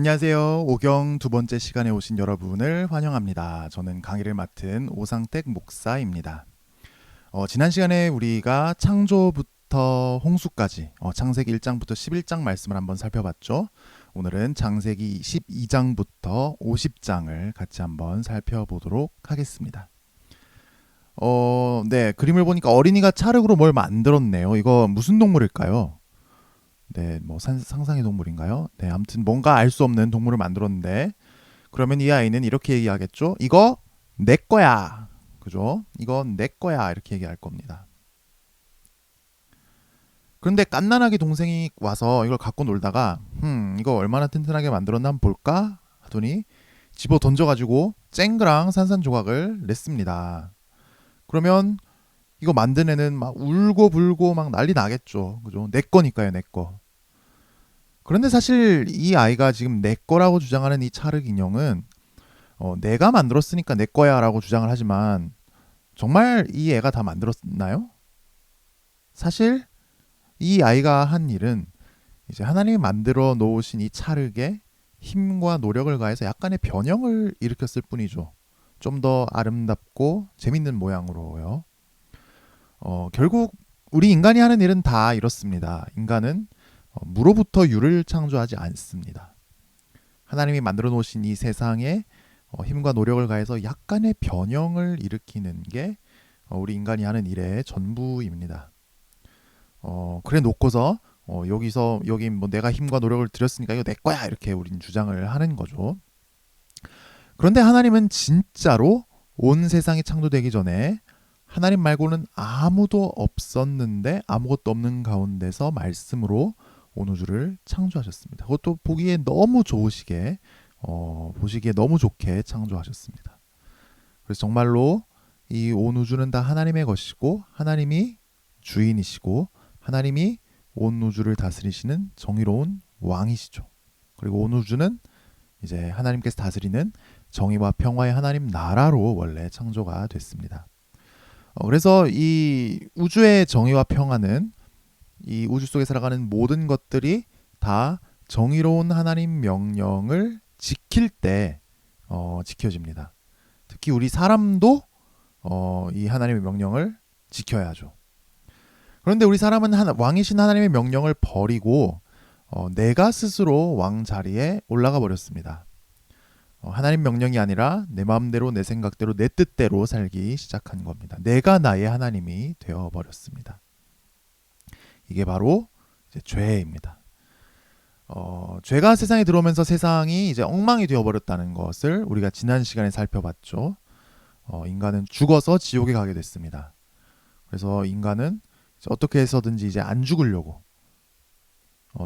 안녕하세요. 오경 두 번째 시간에 오신 여러분을 환영합니다. 저는 강의를 맡은 오상택 목사입니다. 지난 시간에 우리가 창조부터 홍수까지 창세기 1장부터 11장 말씀을 한번 살펴봤죠. 오늘은 창세기 12장부터 50장을 같이 한번 살펴보도록 하겠습니다. 네, 그림을 보니까 어린이가 찰흙으로 뭘 만들었네요. 이거 무슨 동물일까요? 네, 뭐 상상의 동물인가요? 네, 아무튼 뭔가 알 수 없는 동물을 만들었는데 그러면 이 아이는 이렇게 얘기하겠죠? 이거 내 거야. 그죠? 이건 내 거야. 이렇게 얘기할 겁니다. 그런데 갓난아기 동생이 와서 이걸 갖고 놀다가 이거 얼마나 튼튼하게 만들었나 한번 볼까? 하더니 집어 던져가지고 쨍그랑 산산조각을 냈습니다. 그러면 이거 만든 애는 막 울고 불고 막 난리 나겠죠. 그죠? 내 거니까요, 내 거. 그런데 사실 이 아이가 지금 내 거라고 주장하는 이 찰흙 인형은 내가 만들었으니까 내 거야라고 주장을 하지만 정말 이 애가 다 만들었나요? 사실 이 아이가 한 일은 이제 하나님이 만들어 놓으신 이 찰흙에 힘과 노력을 가해서 약간의 변형을 일으켰을 뿐이죠. 좀 더 아름답고 재밌는 모양으로요. 결국 우리 인간이 하는 일은 다 이렇습니다. 인간은 무로부터 유를 창조하지 않습니다. 하나님이 만들어 놓으신 이 세상에 힘과 노력을 가해서 약간의 변형을 일으키는 게 우리 인간이 하는 일의 전부입니다. 그래 놓고서 여기 뭐 내가 힘과 노력을 들였으니까 이거 내 거야 이렇게 우린 주장을 하는 거죠. 그런데 하나님은 진짜로 온 세상이 창조되기 전에 하나님 말고는 아무도 없었는데 아무것도 없는 가운데서 말씀으로 온 우주를 창조하셨습니다. 그것도 보기에 너무 좋으시게 보시기에 너무 좋게 창조하셨습니다. 그래서 정말로 이 온 우주는 다 하나님의 것이고 하나님이 주인이시고 하나님이 온 우주를 다스리시는 정의로운 왕이시죠. 그리고 온 우주는 이제 하나님께서 다스리는 정의와 평화의 하나님 나라로 원래 창조가 됐습니다. 그래서 이 우주의 정의와 평화는 이 우주 속에 살아가는 모든 것들이 다 정의로운 하나님 명령을 지킬 때 지켜집니다. 특히 우리 사람도 이 하나님의 명령을 지켜야죠. 그런데 우리 사람은 왕이신 하나님의 명령을 버리고 내가 스스로 왕 자리에 올라가 버렸습니다. 하나님 명령이 아니라 내 마음대로 내 생각대로 내 뜻대로 살기 시작한 겁니다. 내가 나의 하나님이 되어 버렸습니다. 이게 바로 이제 죄입니다. 죄가 세상에 들어오면서 세상이 이제 엉망이 되어버렸다는 것을 우리가 지난 시간에 살펴봤죠. 인간은 죽어서 지옥에 가게 됐습니다. 그래서 인간은 어떻게 해서든지 이제 안 죽으려고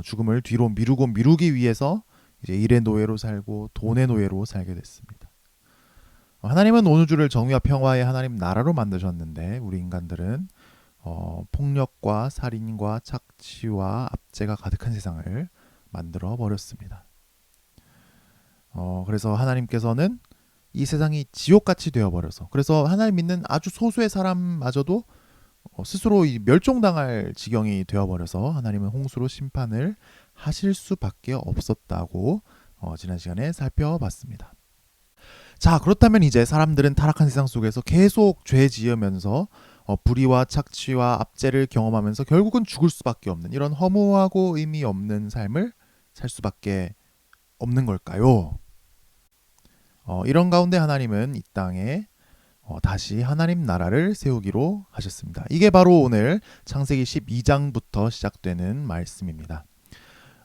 죽음을 뒤로 미루고 미루기 위해서 이제 일의 노예로 살고 돈의 노예로 살게 됐습니다. 하나님은 온 우주를 정의와 평화의 하나님 나라로 만드셨는데 우리 인간들은 폭력과 살인과 착취와 압제가 가득한 세상을 만들어 버렸습니다. 그래서 하나님께서는 이 세상이 지옥같이 되어버려서 그래서 하나님 믿는 아주 소수의 사람마저도 스스로 멸종당할 지경이 되어버려서 하나님은 홍수로 심판을 하실 수밖에 없었다고 지난 시간에 살펴봤습니다. 자, 그렇다면 이제 사람들은 타락한 세상 속에서 계속 죄 지으면서 불의와 착취와 압제를 경험하면서 결국은 죽을 수밖에 없는 이런 허무하고 의미 없는 삶을 살 수밖에 없는 걸까요? 이런 가운데 하나님은 이 땅에 다시 하나님 나라를 세우기로 하셨습니다. 이게 바로 오늘 창세기 12장부터 시작되는 말씀입니다.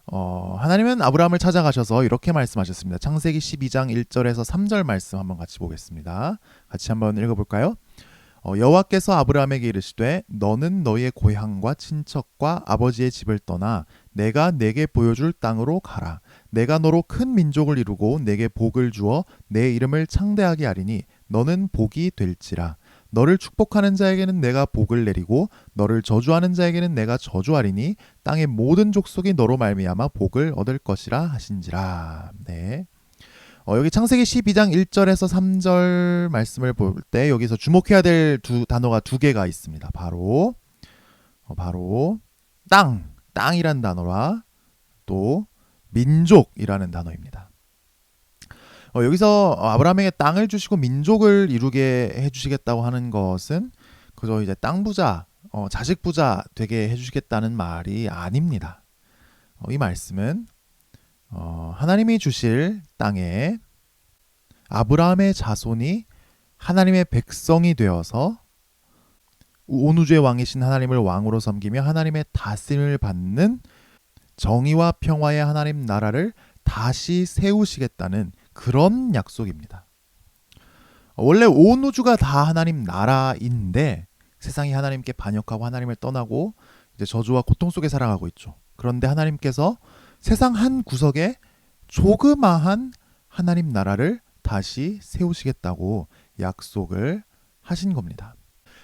하나님은 아브라함을 찾아가셔서 이렇게 말씀하셨습니다. 창세기 12장 1절에서 3절 말씀 한번 같이 보겠습니다. 같이 한번 읽어볼까요? 여호와께서 아브라함에게 이르시되 너는 너의 고향과 친척과 아버지의 집을 떠나 내가 내게 보여줄 땅으로 가라. 내가 너로 큰 민족을 이루고 내게 복을 주어 내 이름을 창대하게 하리니 너는 복이 될지라. 너를 축복하는 자에게는 내가 복을 내리고 너를 저주하는 자에게는 내가 저주하리니 땅의 모든 족속이 너로 말미암아 복을 얻을 것이라 하신지라. 네. 여기 창세기 12장 1절에서 3절 말씀을 볼 때 여기서 주목해야 될 단어가 두 개가 있습니다. 바로 땅이란 단어와 또 민족이라는 단어입니다. 여기서 아브라함에게 땅을 주시고 민족을 이루게 해주시겠다고 하는 것은 그저 이제 땅 부자, 자식 부자 되게 해주시겠다는 말이 아닙니다. 이 말씀은 하나님이 주실 땅에 아브라함의 자손이 하나님의 백성이 되어서 온 우주의 왕이신 하나님을 왕으로 섬기며 하나님의 다스림을 받는 정의와 평화의 하나님 나라를 다시 세우시겠다는 그런 약속입니다. 원래 온 우주가 다 하나님 나라인데 세상이 하나님께 반역하고 하나님을 떠나고 이제 저주와 고통 속에 살아가고 있죠. 그런데 하나님께서 세상 한 구석에 조그마한 하나님 나라를 다시 세우시겠다고 약속을 하신 겁니다.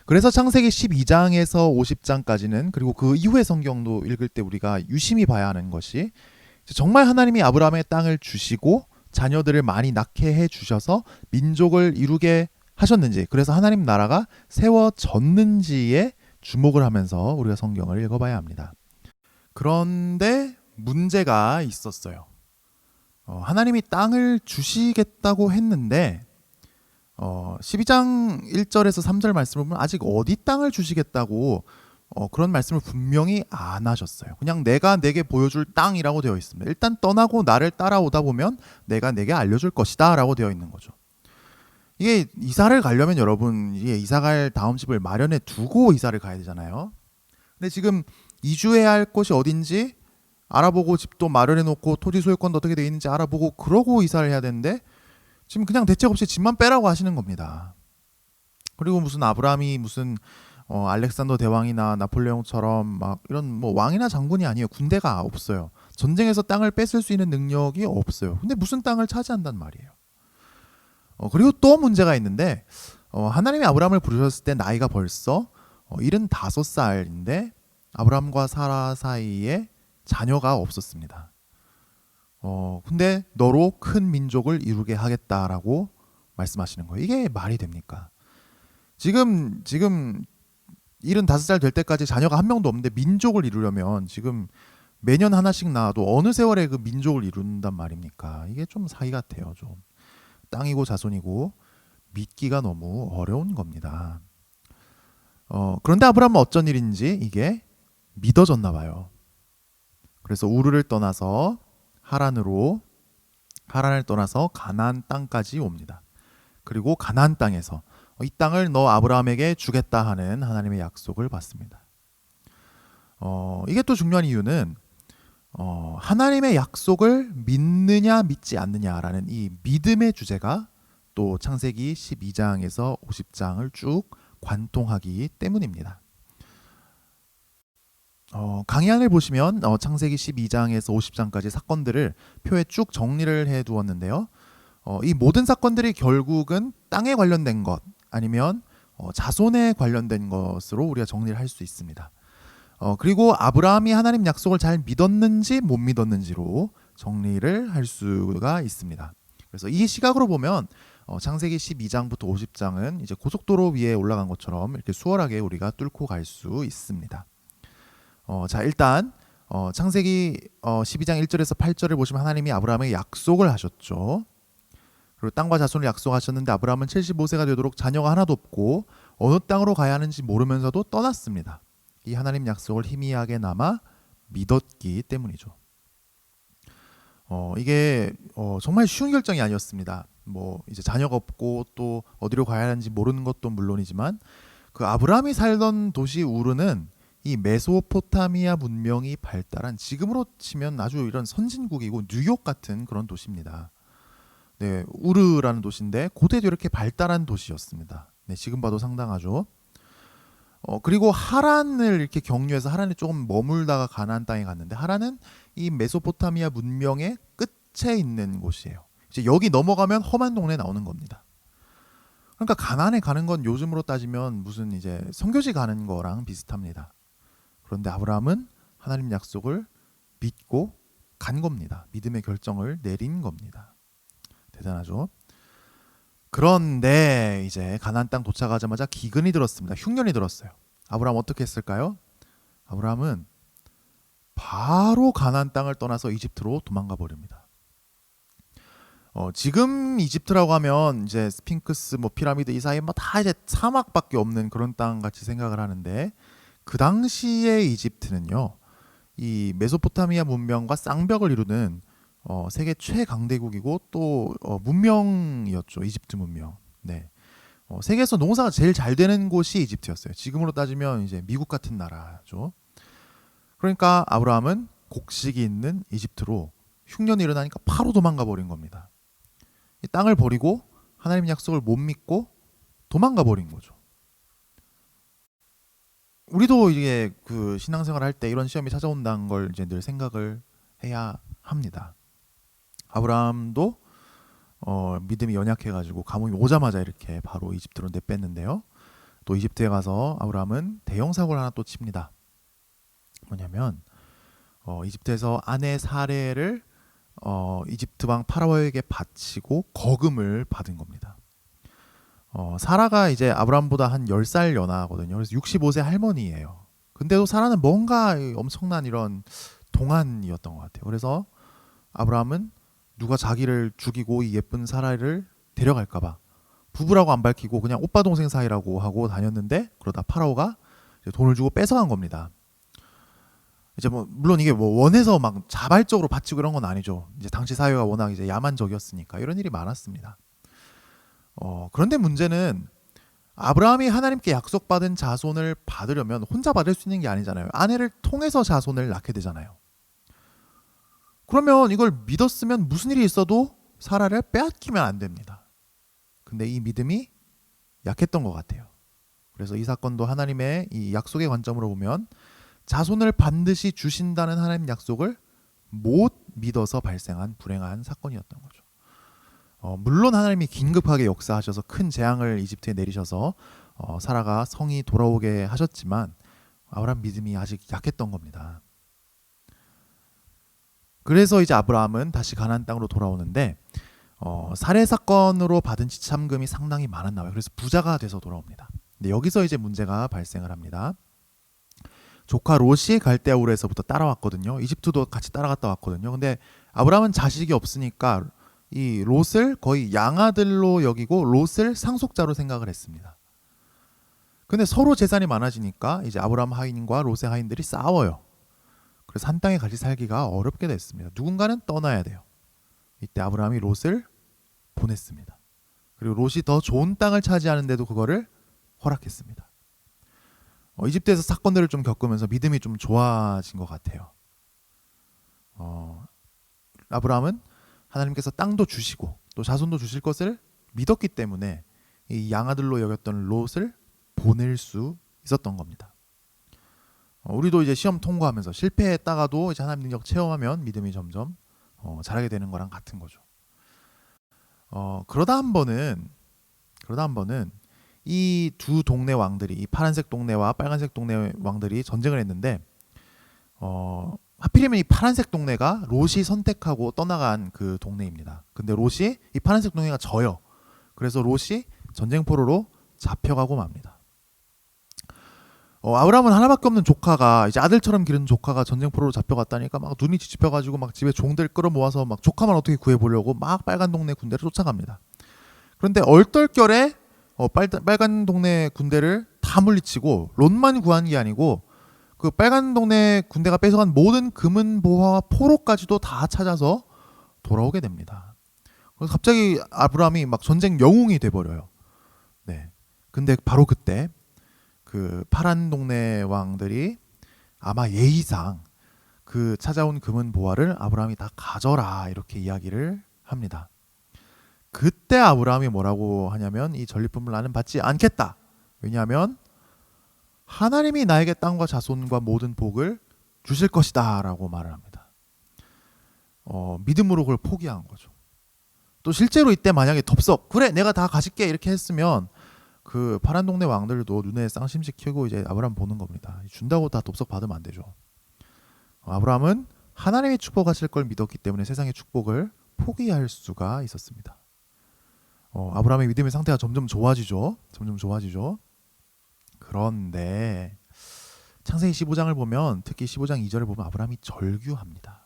그래서 창세기 12장에서 50장까지는 그리고 그 이후의 성경도 읽을 때 우리가 유심히 봐야 하는 것이 정말 하나님이 아브라함의 땅을 주시고 자녀들을 많이 낳게 해주셔서 민족을 이루게 하셨는지, 그래서 하나님 나라가 세워졌는지에 주목을 하면서 우리가 성경을 읽어봐야 합니다. 그런데 문제가 있었어요. 하나님이 땅을 주시겠다고 했는데 12장 1절에서 3절 말씀을 보면 아직 어디 땅을 주시겠다고 그런 말씀을 분명히 안 하셨어요. 그냥 내가 내게 보여줄 땅이라고 되어 있습니다. 일단 떠나고 나를 따라오다 보면 내가 내게 알려줄 것이다 라고 되어 있는 거죠. 이게 이사를 가려면 여러분 이게 이사갈 다음 집을 마련해 두고 이사를 가야 되잖아요. 근데 지금 이주해야 할 곳이 어딘지 알아보고 집도 마련해 놓고 토지 소유권도 어떻게 되어 있는지 알아보고 그러고 이사를 해야 되는데 지금 그냥 대책 없이 집만 빼라고 하시는 겁니다. 그리고 무슨 아브라함이 무슨 알렉산더 대왕이나 나폴레옹처럼 막 이런 뭐 왕이나 장군이 아니에요. 군대가 없어요. 전쟁에서 땅을 뺏을 수 있는 능력이 없어요. 근데 무슨 땅을 차지한단 말이에요. 그리고 또 문제가 있는데 하나님이 아브라함을 부르셨을 때 나이가 벌써 75살인데 아브라함과 사라 사이에 자녀가 없었습니다. 근데 너로 큰 민족을 이루게 하겠다라고 말씀하시는 거예요. 이게 말이 됩니까? 지금 75살 될 때까지 자녀가 한 명도 없는데 민족을 이루려면 지금 매년 하나씩 낳아도 어느 세월에 그 민족을 이룬단 말입니까? 이게 좀 사이 같아요. 좀 땅이고 자손이고 믿기가 너무 어려운 겁니다. 그런데 아브라함은 어쩐 일인지 이게 믿어졌나 봐요. 그래서 우르를 떠나서 하란을 떠나서 가나안 땅까지 옵니다. 그리고 가나안 땅에서 이 땅을 너 아브라함에게 주겠다 하는 하나님의 약속을 받습니다. 이게 또 중요한 이유는 하나님의 약속을 믿느냐 믿지 않느냐라는 이 믿음의 주제가 또 창세기 12장에서 50장을 쭉 관통하기 때문입니다. 강의안을 보시면 창세기 12장에서 50장까지 사건들을 표에 쭉 정리를 해두었는데요. 이 모든 사건들이 결국은 땅에 관련된 것 아니면 자손에 관련된 것으로 우리가 정리를 할 수 있습니다. 그리고 아브라함이 하나님 약속을 잘 믿었는지 못 믿었는지로 정리를 할 수가 있습니다. 그래서 이 시각으로 보면 창세기 12장부터 50장은 이제 고속도로 위에 올라간 것처럼 이렇게 수월하게 우리가 뚫고 갈 수 있습니다. 자 일단 창세기 12장 1절에서 8절을 보시면 하나님이 아브라함에게 약속을 하셨죠. 그리고 땅과 자손을 약속하셨는데 아브라함은 75세가 되도록 자녀가 하나도 없고 어느 땅으로 가야 하는지 모르면서도 떠났습니다. 이 하나님 약속을 희미하게 남아 믿었기 때문이죠. 이게 정말 쉬운 결정이 아니었습니다. 뭐 이제 자녀가 없고 또 어디로 가야 하는지 모르는 것도 물론이지만 그 아브라함이 살던 도시 우르는 이 메소포타미아 문명이 발달한 지금으로 치면 아주 이런 선진국이고 뉴욕 같은 그런 도시입니다. 네, 우르라는 도시인데 고대도 이렇게 발달한 도시였습니다. 네, 지금 봐도 상당하죠. 그리고 하란을 이렇게 경유해서 하란에 조금 머물다가 가나안 땅에 갔는데 하란은 이 메소포타미아 문명의 끝에 있는 곳이에요. 이제 여기 넘어가면 험한 동네 나오는 겁니다. 그러니까 가나안에 가는 건 요즘으로 따지면 무슨 이제 선교지 가는 거랑 비슷합니다. 그런데 아브라함은 하나님 약속을 믿고 간 겁니다. 믿음의 결정을 내린 겁니다. 대단하죠? 그런데 이제 가나안 땅 도착하자마자 기근이 들었습니다. 흉년이 들었어요. 아브라함 어떻게 했을까요? 아브라함은 바로 가나안 땅을 떠나서 이집트로 도망가 버립니다. 지금 이집트라고 하면 이제 스핑크스 뭐 피라미드 이 사이 뭐 다 이제 사막밖에 없는 그런 땅 같이 생각을 하는데, 그 당시의 이집트는요, 이 메소포타미아 문명과 쌍벽을 이루는 세계 최강대국이고 또 문명이었죠. 이집트 문명. 네. 세계에서 농사가 제일 잘 되는 곳이 이집트였어요. 지금으로 따지면 이제 미국 같은 나라죠. 그러니까 아브라함은 곡식이 있는 이집트로 흉년이 일어나니까 바로 도망가 버린 겁니다. 이 땅을 버리고 하나님 약속을 못 믿고 도망가 버린 거죠. 우리도 이게 그 신앙생활 할 때 이런 시험이 찾아온다는 걸 이제 늘 생각을 해야 합니다. 아브라함도 믿음이 연약해가지고 가뭄이 오자마자 이렇게 바로 이집트로 내뺐는데요. 또 이집트에 가서 아브라함은 대형 사고를 하나 또 칩니다. 뭐냐면 이집트에서 아내 사례를 이집트 왕 파라오에게 바치고 거금을 받은 겁니다. 사라가 이제 아브라함보다 한 10살 연하거든요. 그래서 65세 할머니예요. 근데도 사라는 뭔가 엄청난 이런 동안이었던 것 같아요. 그래서 아브라함은 누가 자기를 죽이고 이 예쁜 사라를 데려갈까봐 부부라고 안 밝히고 그냥 오빠 동생 사이라고 하고 다녔는데, 그러다 파라오가 이제 돈을 주고 뺏어간 겁니다. 이제 뭐 물론 이게 뭐 원해서 막 자발적으로 바치고 이런 건 아니죠. 이제 당시 사회가 워낙 이제 야만적이었으니까 이런 일이 많았습니다. 그런데 문제는 아브라함이 하나님께 약속받은 자손을 받으려면 혼자 받을 수 있는 게 아니잖아요. 아내를 통해서 자손을 낳게 되잖아요. 그러면 이걸 믿었으면 무슨 일이 있어도 사라를 빼앗기면 안 됩니다. 근데 이 믿음이 약했던 것 같아요. 그래서 이 사건도 하나님의 이 약속의 관점으로 보면 자손을 반드시 주신다는 하나님 약속을 못 믿어서 발생한 불행한 사건이었던 거죠. 물론 하나님이 긴급하게 역사하셔서 큰 재앙을 이집트에 내리셔서 사라가 성이 돌아오게 하셨지만 아브라함 믿음이 아직 약했던 겁니다. 그래서 이제 아브라함은 다시 가나안 땅으로 돌아오는데 살해 사건으로 받은 지참금이 상당히 많았나 봐요. 그래서 부자가 돼서 돌아옵니다. 근데 여기서 이제 문제가 발생을 합니다. 조카 롯이 갈대아 우르에서부터 따라왔거든요. 이집트도 같이 따라갔다 왔거든요. 근데 아브라함은 자식이 없으니까 이 롯을 거의 양아들로 여기고 롯을 상속자로 생각을 했습니다. 근데 서로 재산이 많아지니까 이제 아브라함 하인과 롯의 하인들이 싸워요. 그래서 한 땅에 같이 살기가 어렵게 됐습니다. 누군가는 떠나야 돼요. 이때 아브라함이 롯을 보냈습니다. 그리고 롯이 더 좋은 땅을 차지하는데도 그거를 허락했습니다. 이집트에서 사건들을 좀 겪으면서 믿음이 좀 좋아진 것 같아요. 아브라함은 하나님께서 땅도 주시고 또 자손도 주실 것을 믿었기 때문에 이 양아들로 여겼던 롯을 보낼 수 있었던 겁니다. 우리도 이제 시험 통과하면서 실패했다가도 이제 하나님 능력 체험하면 믿음이 점점 잘하게 되는 거랑 같은 거죠. 그러다 한 번은 이 두 동네 왕들이, 이 파란색 동네와 빨간색 동네 왕들이 전쟁을 했는데 하필이면 이 파란색 동네가 롯이 선택하고 떠나간 그 동네입니다. 근데 롯이 이 파란색 동네가 져요. 그래서 롯이 전쟁포로로 잡혀가고 맙니다. 아브라함은 하나밖에 없는 조카가, 이제 아들처럼 기른 조카가 전쟁포로로 잡혀갔다니까 막 눈이 뒤집혀가지고 막 집에 종들 끌어모아서 막 조카만 어떻게 구해보려고 막 빨간 동네 군대를 쫓아갑니다. 그런데 얼떨결에 빨간 동네 군대를 다 물리치고 롯만 구한 게 아니고 그 빨간 동네 군대가 뺏어간 모든 금은 보화와 포로까지도 다 찾아서 돌아오게 됩니다. 그래서 갑자기 아브라함이 막 전쟁 영웅이 돼버려요. 네. 근데 바로 그때 그 파란 동네 왕들이 아마 예의상 그 찾아온 금은 보화를 아브라함이 다 가져라 이렇게 이야기를 합니다. 그때 아브라함이 뭐라고 하냐면 이 전리품을 나는 받지 않겠다. 왜냐하면 하나님이 나에게 땅과 자손과 모든 복을 주실 것이다 라고 말을 합니다. 믿음으로 그걸 포기한 거죠. 또 실제로 이때 만약에 덥석 그래 내가 다 가질게 이렇게 했으면 그 파란 동네 왕들도 눈에 쌍심시키고 이제 아브라함 보는 겁니다. 준다고 다 덥석 받으면 안 되죠. 아브라함은 하나님이 축복하실 걸 믿었기 때문에 세상의 축복을 포기할 수가 있었습니다. 아브라함의 믿음의 상태가 점점 좋아지죠. 그런데 창세기 15장을 보면 특히 15장 2절을 보면 아브라함이 절규합니다.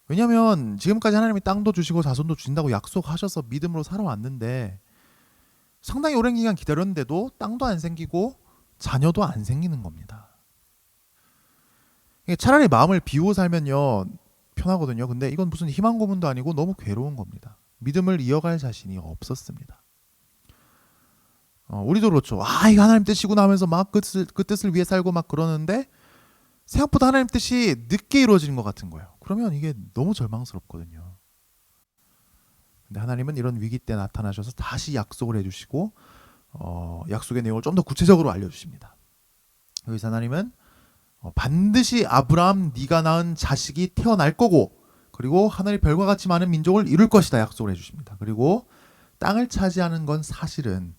왜냐하면 지금까지 하나님이 땅도 주시고 자손도 주신다고 약속하셔서 믿음으로 살아왔는데 상당히 오랜 기간 기다렸는데도 땅도 안 생기고 자녀도 안 생기는 겁니다. 차라리 마음을 비우고 살면요 편하거든요. 근데 이건 무슨 희망 고문도 아니고 너무 괴로운 겁니다. 믿음을 이어갈 자신이 없었습니다. 우리도 그렇죠. 이거 하나님 뜻이구나 하면서 막 그 뜻을 위해 살고 막 그러는데 생각보다 하나님 뜻이 늦게 이루어지는 것 같은 거예요. 그러면 이게 너무 절망스럽거든요. 근데 하나님은 이런 위기 때 나타나셔서 다시 약속을 해주시고 약속의 내용을 좀 더 구체적으로 알려주십니다. 여기서 하나님은 반드시 아브라함 네가 낳은 자식이 태어날 거고 그리고 하늘의 별과 같이 많은 민족을 이룰 것이다 약속을 해주십니다. 그리고 땅을 차지하는 건 사실은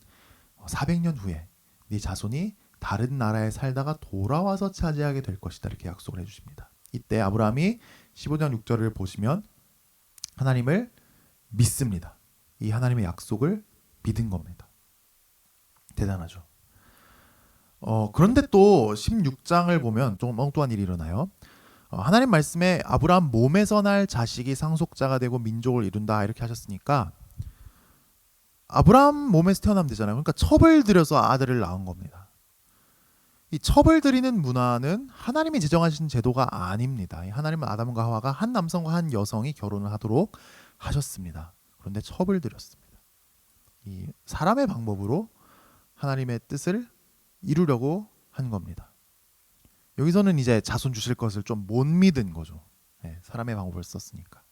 400년 후에 네 자손이 다른 나라에 살다가 돌아와서 차지하게 될 것이다 이렇게 약속을 해주십니다. 이때 아브라함이 15장 6절을 보시면 하나님을 믿습니다. 이 하나님의 약속을 믿은 겁니다. 대단하죠. 그런데 또 16장을 보면 좀 엉뚱한 일이 일어나요. 하나님 말씀에 아브라함 몸에서 날 자식이 상속자가 되고 민족을 이룬다 이렇게 하셨으니까 아브라함 몸에서 태어나면 되잖아요. 그러니까 첩을 들여서 아들을 낳은 겁니다. 이 첩을 들이는 문화는 하나님이 제정하신 제도가 아닙니다. 하나님은 아담과 하와가 한 남성과 한 여성이 결혼을 하도록 하셨습니다. 그런데 첩을 들였습니다. 이 사람의 방법으로 하나님의 뜻을 이루려고 한 겁니다. 여기서는 이제 자손 주실 것을 좀 못 믿은 거죠. 사람의 방법을 썼으니까.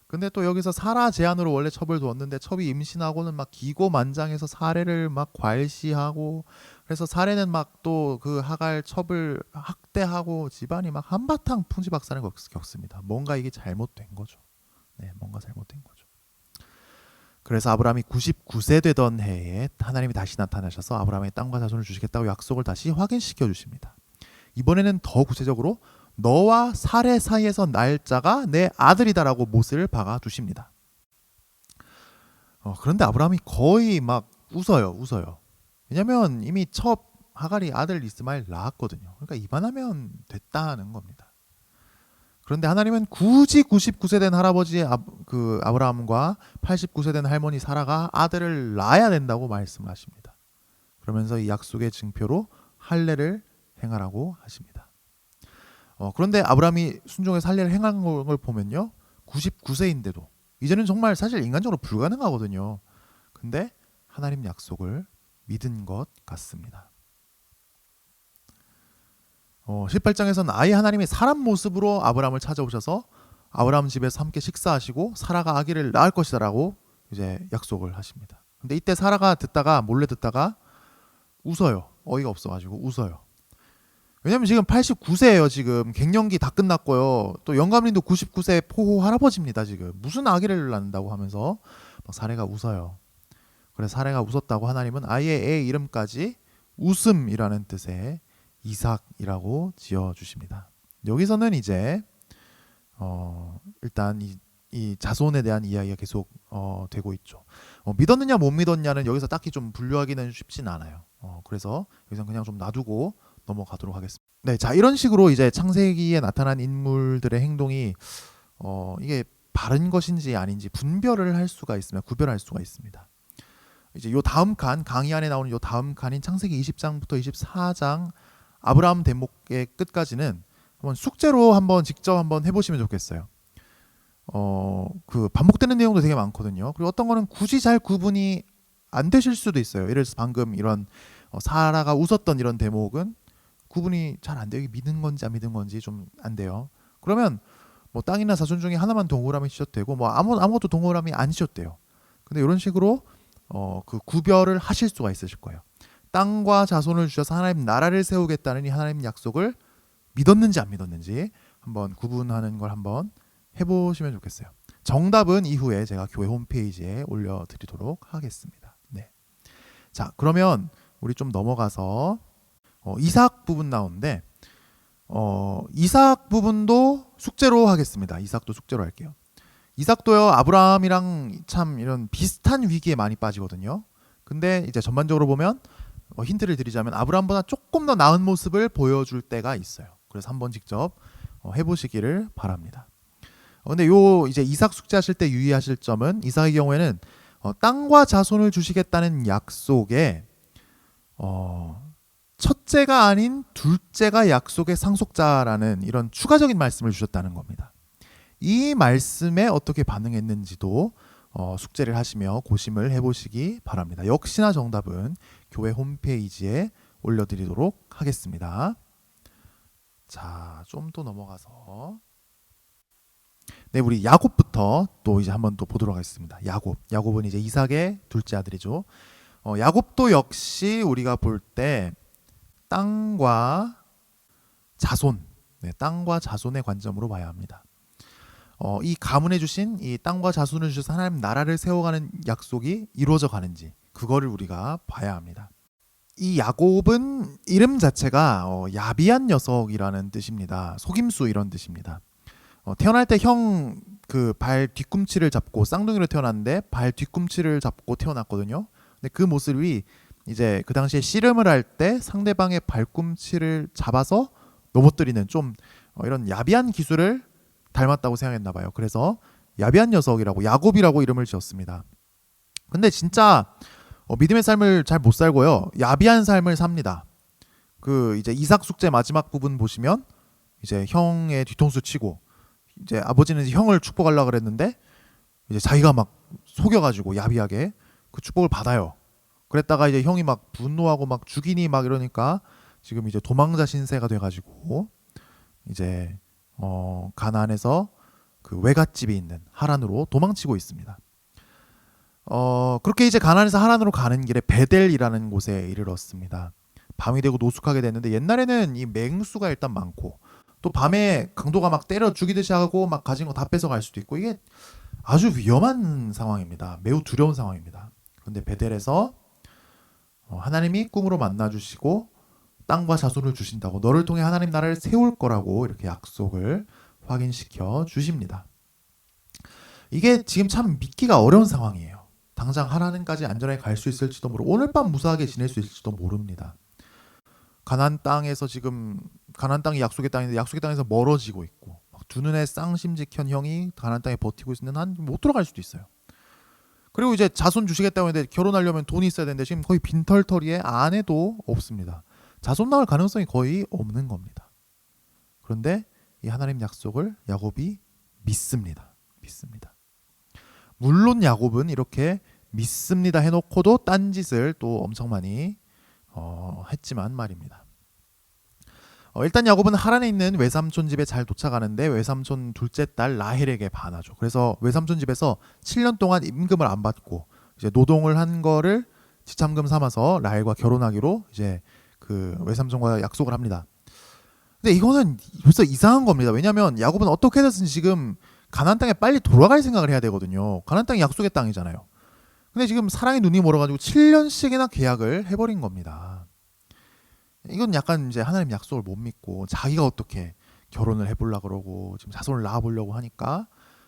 근데 또 여기서 사라 제안으로 원래 첩을 두었는데 첩이 임신하고는 막 기고만장해서 사례를 막 괄시하고 그래서 사례는 막 또 그 하갈 첩을 학대하고 집안이 막 한바탕 풍지박산을 겪습니다. 뭔가 이게 잘못된 거죠. 뭔가 잘못된 거죠. 그래서 아브라함이 99세 되던 해에 하나님이 다시 나타나셔서 아브라함의 땅과 자손을 주시겠다고 약속을 다시 확인시켜 주십니다. 이번에는 더 구체적으로 너와 사례 사이에서 날 자가 내 아들이다라고 못을 박아 두십니다. 그런데 아브라함이 거의 막 웃어요. 왜냐하면 이미 첩 하갈이 아들 이스마엘 낳았거든요. 그러니까 이만하면 됐다는 겁니다. 그런데 하나님은 굳이 99세 된 할아버지 아브라함과 89세 된 할머니 사라가 아들을 낳아야 된다고 말씀을 하십니다. 그러면서 이 약속의 증표로 할례를 행하라고 하십니다. 그런데 아브라함이 순종해서 할례를 행한 걸 보면요 99세인데도 이제는 정말 사실 인간적으로 불가능하거든요. 근데 하나님 약속을 믿은 것 같습니다. 18장에서는 아예 하나님이 사람 모습으로 아브라함을 찾아오셔서 아브라함 집에서 함께 식사하시고 사라가 아기를 낳을 것이다라고 이제 약속을 하십니다. 근데 이때 사라가 몰래 듣다가 웃어요. 어이가 없어가지고 웃어요. 왜냐면 지금 89세예요. 지금 갱년기 다 끝났고요. 또 영감님도 99세 포호 할아버지입니다. 지금 무슨 아기를 낳는다고 하면서 사례가 웃어요. 그래서 사례가 웃었다고 하나님은 아예 애 이름까지 웃음이라는 뜻의 이삭이라고 지어주십니다. 여기서는 이제 일단 이 자손에 대한 이야기가 계속 되고 있죠. 믿었느냐 못 믿었냐는 여기서 딱히 좀 분류하기는 쉽진 않아요. 그래서 여기서 그냥 좀 놔두고 넘어가도록 하겠습니다. 네, 자 이런 식으로 이제 창세기에 나타난 인물들의 행동이 이게 바른 것인지 아닌지 구별할 수가 있습니다. 이제 요 다음 칸 강의 안에 나오는 요 다음 칸인 창세기 20장부터 24장 아브라함 대목의 끝까지는 한번 숙제로 직접 한번 해보시면 좋겠어요. 그 반복되는 내용도 되게 많거든요. 그리고 어떤 거는 굳이 잘 구분이 안 되실 수도 있어요. 예를 들어서 방금 이런 사라가 웃었던 이런 대목은 구분이 잘 안 돼요. 믿은 건지 안 믿은 건지 좀 안 돼요. 그러면 뭐 땅이나 자손 중에 하나만 동그라미 치셔도 되고 뭐 아무것도 동그라미 안 치셔도 돼요. 근데 이런 식으로 그 구별을 하실 수가 있으실 거예요. 땅과 자손을 주셔서 하나님 나라를 세우겠다는 이 하나님 약속을 믿었는지 안 믿었는지 한번 구분하는 걸 한번 해보시면 좋겠어요. 정답은 이후에 제가 교회 홈페이지에 올려드리도록 하겠습니다. 네. 자 그러면 우리 좀 넘어가서 이삭 부분 나오는데 이삭 부분도 숙제로 하겠습니다. 이삭도 숙제로 할게요. 이삭도요 아브라함이랑 참 이런 비슷한 위기에 많이 빠지거든요. 근데 이제 전반적으로 보면 힌트를 드리자면 아브라함보다 조금 더 나은 모습을 보여줄 때가 있어요. 그래서 한번 직접 해보시기를 바랍니다. 근데 요 이제 이삭 숙제하실 때 유의하실 점은 이삭의 경우에는 땅과 자손을 주시겠다는 약속에 첫째가 아닌 둘째가 약속의 상속자라는 이런 추가적인 말씀을 주셨다는 겁니다. 이 말씀에 어떻게 반응했는지도 숙제를 하시며 고심을 해보시기 바랍니다. 역시나 정답은 교회 홈페이지에 올려드리도록 하겠습니다. 자, 좀 더 넘어가서 네, 우리 야곱부터 또 이제 한번 또 보도록 하겠습니다. 야곱은 이제 이삭의 둘째 아들이죠. 야곱도 역시 우리가 볼 때 땅과 자손, 네, 땅과 자손의 관점으로 봐야 합니다. 이 가문에 주신 이 땅과 자손을 주셔서 하나님 나라를 세워가는 약속이 이루어져 가는지 그거를 우리가 봐야 합니다. 이 야곱은 이름 자체가 야비한 녀석이라는 뜻입니다. 속임수 이런 뜻입니다. 태어날 때 형 그 발 뒤꿈치를 잡고 쌍둥이로 태어났는데 발 뒤꿈치를 잡고 태어났거든요. 근데 그 모습이 이제 그 당시에 씨름을 할 때 상대방의 발꿈치를 잡아서 넘어뜨리는 좀 이런 야비한 기술을 닮았다고 생각했나 봐요. 그래서 야비한 녀석이라고 야곱이라고 이름을 지었습니다. 근데 진짜 믿음의 삶을 잘 못 살고요. 야비한 삶을 삽니다. 그 이제 이삭 숙제 마지막 부분 보시면 이제 형의 뒤통수 치고 이제 아버지는 이제 형을 축복하려고 그랬는데 이제 자기가 막 속여가지고 야비하게 그 축복을 받아요. 그랬다가 이제 형이 막 분노하고 막 죽이니 막 이러니까 지금 이제 도망자 신세가 돼가지고 이제 가나안에서 그 외갓집이 있는 하란으로 도망치고 있습니다. 그렇게 이제 가나안에서 하란으로 가는 길에 베델이라는 곳에 이르렀습니다. 밤이 되고 노숙하게 됐는데 옛날에는 이 맹수가 일단 많고 또 밤에 강도가 막 때려 죽이듯이 하고 막 가진 거 다 뺏어 갈 수도 있고 이게 아주 위험한 상황입니다. 매우 두려운 상황입니다. 그런데 베델에서 하나님이 꿈으로 만나 주시고 땅과 자손을 주신다고 너를 통해 하나님 나라를 세울 거라고 이렇게 약속을 확인시켜 주십니다. 이게 지금 참 믿기가 어려운 상황이에요. 당장 하나님까지 안전하게 갈 수 있을지도 모르고 오늘 밤 무사하게 지낼 수 있을지도 모릅니다. 가나안 땅에서 지금 가나안 땅이 약속의 땅인데 약속의 땅에서 멀어지고 있고 막 두 눈에 쌍심직한 형이 가나안 땅에 버티고 있는 한 못 들어갈 수도 있어요. 그리고 이제 자손 주시겠다고 했는데 결혼하려면 돈이 있어야 되는데 지금 거의 빈털터리에 아내도 없습니다. 자손 낳을 가능성이 거의 없는 겁니다. 그런데 이 하나님 약속을 야곱이 믿습니다. 물론 야곱은 이렇게 믿습니다 해놓고도 딴짓을 또 엄청 많이 했지만 말입니다. 일단 야곱은 하란에 있는 외삼촌 집에 잘 도착하는데 외삼촌 둘째 딸 라헬에게 반하죠. 그래서 외삼촌 집에서 7년 동안 임금을 안 받고 이제 노동을 한 거를 지참금 삼아서 라헬과 결혼하기로 이제 그 외삼촌과 약속을 합니다. 근데 이거는 벌써 이상한 겁니다. 왜냐하면 야곱은 어떻게 해서든 지금 가나안 땅에 빨리 돌아갈 생각을 해야 되거든요. 가나안 땅이 약속의 땅이잖아요. 근데 지금 사랑의 눈이 멀어가지고 7년씩이나 계약을 해버린 겁니다. 이건 약간 이제 하나님 약속을 못 믿고 자기가 어떻게 결혼을 해보려고 그러고 지금 자손을 낳아보려고 하니까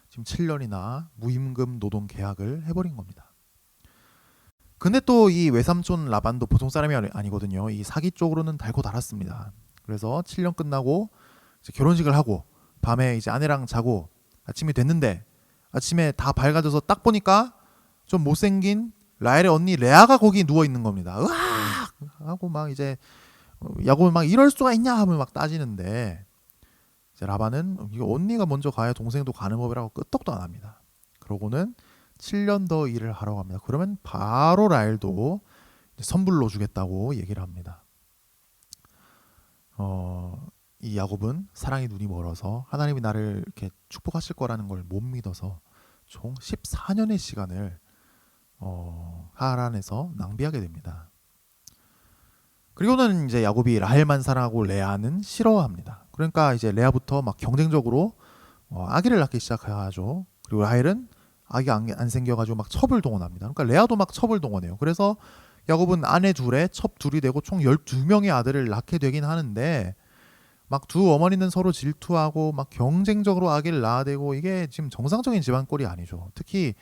지금 7년이나 무임금 노동 계약을 해버린 겁니다. 근데 또 이 외삼촌 라반도 보통 사람이 아니거든요. 이 사기 쪽으로는 달고 달았습니다. 그래서 7년 끝나고 이제 결혼식을 하고 밤에 이제 아내랑 자고 아침이 됐는데 아침에 다 밝아져서 딱 보니까 좀 못생긴 라헬의 언니 레아가 거기 누워 있는 겁니다. 으악 하고 막 이제 야곱은 막 이럴 수가 있냐 하면 막 따지는데 이제 라반은 이거 언니가 먼저 가야 동생도 가는 법이라고 끄떡도 안 합니다. 그러고는 7년 더 일을 하라고 합니다. 그러면 바로 라헬도 선불로 주겠다고 얘기를 합니다. 이 야곱은 사랑의 눈이 멀어서 하나님이 나를 이렇게 축복하실 거라는 걸 못 믿어서 총 14년의 시간을 하란에서 낭비하게 됩니다. 그리고는 이제 야곱이 라헬만 사랑하고 레아는 싫어합니다. 그러니까 이제 레아부터 막 경쟁적으로 아기를 낳기 시작하죠. 그리고 라헬은 아기가 안 생겨가지고 막 첩을 동원합니다. 그러니까 레아도 막 첩을 동원해요. 그래서 야곱은 아내 둘에 첩 둘이 되고 총 12명의 아들을 낳게 되긴 하는데 막 두 어머니는 서로 질투하고 막 경쟁적으로 아기를 낳아대고 이게 지금 정상적인 집안꼴이 아니죠. 특히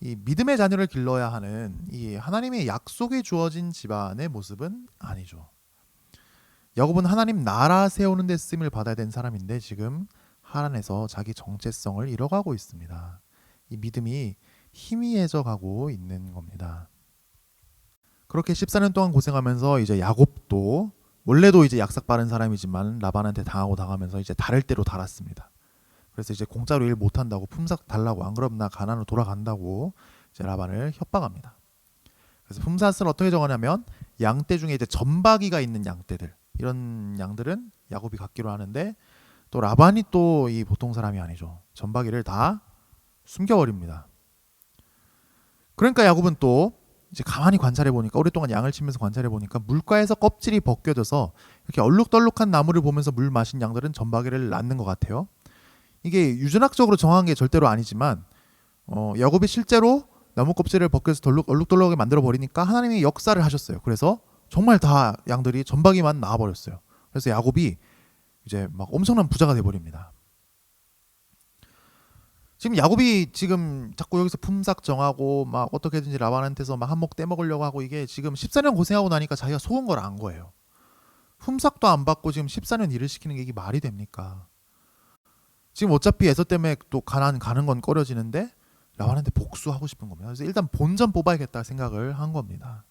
이 믿음의 자녀를 길러야 하는 이 하나님의 약속이 주어진 집안의 모습은 아니죠. 야곱은 하나님 나라 세우는 데 쓰임을 받아야 된 사람인데 지금 하란에서 자기 정체성을 잃어가고 있습니다. 이 믿음이 희미해져 가고 있는 겁니다. 그렇게 14년 동안 고생하면서 이제 야곱도 원래도 이제 약삭 빠른 사람이지만 라반한테 당하면서 이제 다를 대로 달았습니다. 그래서 이제 공짜로 일 못한다고 품삯 달라고, 안 그러면 나 가나안으로 돌아간다고 이제 라반을 협박합니다. 그래서 품삯을 어떻게 정하냐면 양떼 중에 이제 점박이가 있는 양떼들, 이런 양들은 야곱이 갖기로 하는데, 또 라반이 또 이 보통 사람이 아니죠. 점박이를 다 숨겨버립니다. 그러니까 야곱은 또 이제 가만히 관찰해 보니까, 오랫동안 양을 치면서 관찰해 보니까 물가에서 껍질이 벗겨져서 이렇게 얼룩덜룩한 나무를 보면서 물 마신 양들은 점박이를 낳는 것 같아요. 이게 유전학적으로 정한 게 절대로 아니지만 야곱이 실제로 나무 껍질을 벗겨서 얼룩덜룩하게 만들어 버리니까 하나님이 역사를 하셨어요. 그래서 정말 다 양들이 점박이만 나와 버렸어요. 그래서 야곱이 이제 막 엄청난 부자가 돼 버립니다. 지금 야곱이 지금 자꾸 여기서 품삯 정하고 막 어떻게든지 라반한테서 막 한몫 떼먹으려고 하고, 이게 지금 14년 고생하고 나니까 자기가 속은 걸 안 거예요. 품삯도 안 받고 지금 14년 일을 시키는 게 이게 말이 됩니까? 지금 어차피 에서 때문에 또 가나안 가는 건 꺼려지는데 라반한테 복수하고 싶은 겁니다. 그래서 일단 본전 뽑아야겠다 생각을 한 겁니다.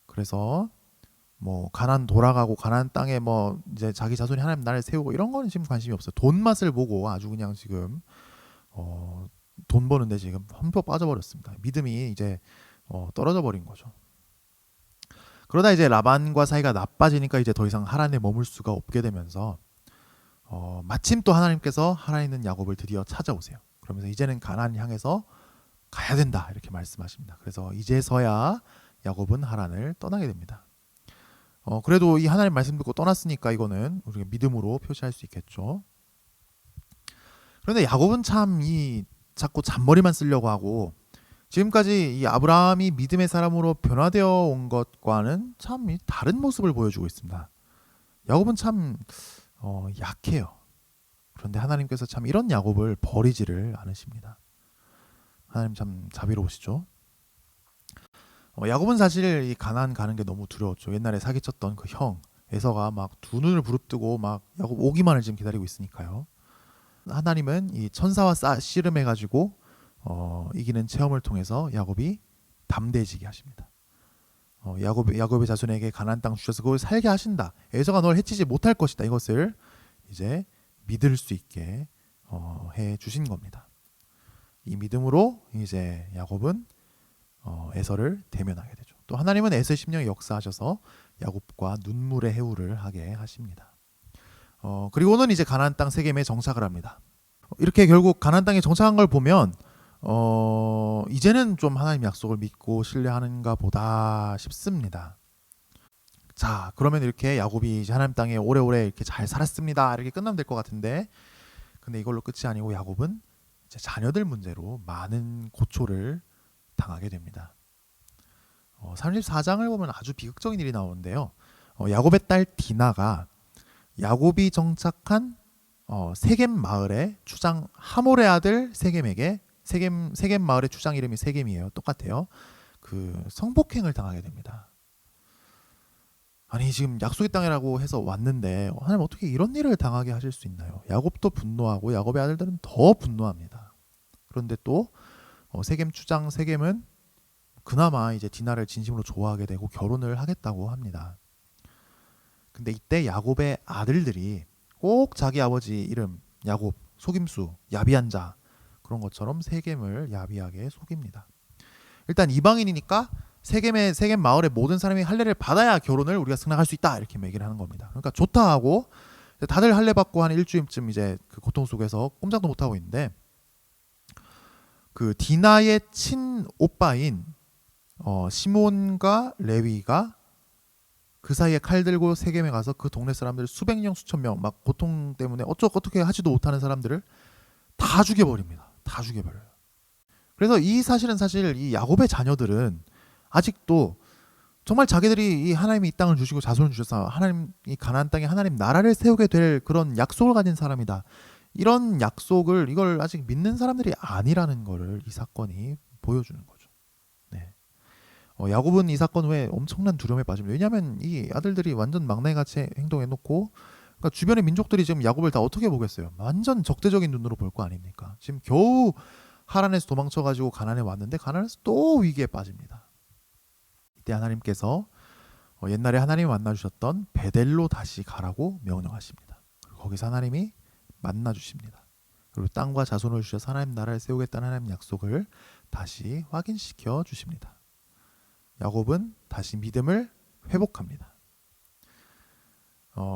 그래서 뭐 가나안 돌아가고 가나안 땅에 뭐 이제 자기 자손이 하나님 나라를 세우고 이런 거는 지금 관심이 없어요. 돈 맛을 보고 아주 그냥 지금 돈 버는데 지금 흠뻑 빠져버렸습니다. 믿음이 이제 떨어져 버린 거죠. 그러다 이제 라반과 사이가 나빠지니까 이제 더 이상 하란에 머물 수가 없게 되면서 마침 또 하나님께서 하란에 있는 야곱을 드디어 찾아오세요. 그러면서 이제는 가나안 향해서 가야 된다 이렇게 말씀하십니다. 그래서 이제서야 야곱은 하란을 떠나게 됩니다. 그래도 이 하나님 말씀 듣고 떠났으니까 이거는 우리가 믿음으로 표시할 수 있겠죠. 그런데 야곱은 참 이 자꾸 잔머리만 쓰려고 하고, 지금까지 이 아브라함이 믿음의 사람으로 변화되어 온 것과는 참 다른 모습을 보여주고 있습니다. 야곱은 참 약해요. 그런데 하나님께서 참 이런 야곱을 버리지를 않으십니다. 하나님 참 자비로우시죠. 야곱은 사실 이 가나안 가는 게 너무 두려웠죠. 옛날에 사기쳤던 그 형 에서가 막 두 눈을 부릅뜨고 막 야곱 오기만을 지금 기다리고 있으니까요. 하나님은 이 천사와 씨름해가지고 이기는 체험을 통해서 야곱이 담대해지게 하십니다. 야곱의 자손에게 가나안 땅 주셔서 그걸 살게 하신다. 에서가 널 해치지 못할 것이다. 이것을 이제 믿을 수 있게 해 주신 겁니다. 이 믿음으로 이제 야곱은 에서를 대면하게 되죠. 또 하나님은 에서의 심령에 역사하셔서 야곱과 눈물의 해우를 하게 하십니다. 그리고는 이제 가나안 땅 세겜에 정착을 합니다. 이렇게 결국 가나안 땅에 정착한 걸 보면 이제는 좀 하나님 약속을 믿고 신뢰하는가 보다 싶습니다. 자, 그러면 이렇게 야곱이 이제 하나님 땅에 오래오래 이렇게 잘 살았습니다 이렇게 끝나면 될 것 같은데, 근데 이걸로 끝이 아니고 야곱은 이제 자녀들 문제로 많은 고초를 당하게 됩니다. 34장을 보면 아주 비극적인 일이 나오는데요. 야곱의 딸 디나가 야곱이 정착한 세겜 마을의 추장 하몰의 아들 세겜에게, 세겜 마을의 추장 이름이 세겜이에요. 똑같아요. 그 성폭행을 당하게 됩니다. 아니 지금 약속의 땅이라고 해서 왔는데 하나님 어떻게 이런 일을 당하게 하실 수 있나요? 야곱도 분노하고 야곱의 아들들은 더 분노합니다. 그런데 또 세겜 추장 세겜은 그나마 이제 디나를 진심으로 좋아하게 되고 결혼을 하겠다고 합니다. 근데 이때 야곱의 아들들이 꼭 자기 아버지 이름 야곱, 속임수, 야비한 자 그런 것처럼 세겜을 야비하게 속입니다. 일단 이방인이니까 세겜 마을의 모든 사람이 할례를 받아야 결혼을 우리가 승낙할 수 있다 이렇게 얘기를 하는 겁니다. 그러니까 좋다 하고 다들 할례 받고 한 일주일쯤 이제 그 고통 속에서 꼼짝도 못 하고 있는데, 그 디나의 친 오빠인 시몬과 레위가 그 사이에 칼 들고 세겜에 가서 그 동네 사람들 수백 명 수천 명 막 고통 때문에 어떻게 하지도 못하는 사람들을 다 죽여버립니다. 다 죽여버려요. 그래서 이 사실은 사실 이 야곱의 자녀들은 아직도 정말 자기들이 이 하나님이 이 땅을 주시고 자손을 주셔서 하나님 이 가나안 땅에 하나님 나라를 세우게 될 그런 약속을 가진 사람이다. 이런 약속을 이걸 아직 믿는 사람들이 아니라는 거를 이 사건이 보여주는 거죠. 네. 야곱은 이 사건 후에 엄청난 두려움에 빠집니다. 왜냐하면 이 아들들이 완전 막내같이 행동해놓고, 그러니까 주변의 민족들이 지금 야곱을 다 어떻게 보겠어요? 완전 적대적인 눈으로 볼 거 아닙니까? 지금 겨우 하란에서 도망쳐가지고 가나안에 왔는데 가나안에서 또 위기에 빠집니다. 이때 하나님께서 옛날에 하나님이 만나주셨던 베델로 다시 가라고 명령하십니다. 그리고 거기서 하나님이 만나주십니다. 그리고 땅과 자손을 주셔서 하나님 나라를 세우겠다는 하나님 약속을 다시 확인시켜 주십니다. 야곱은 다시 믿음을 회복합니다.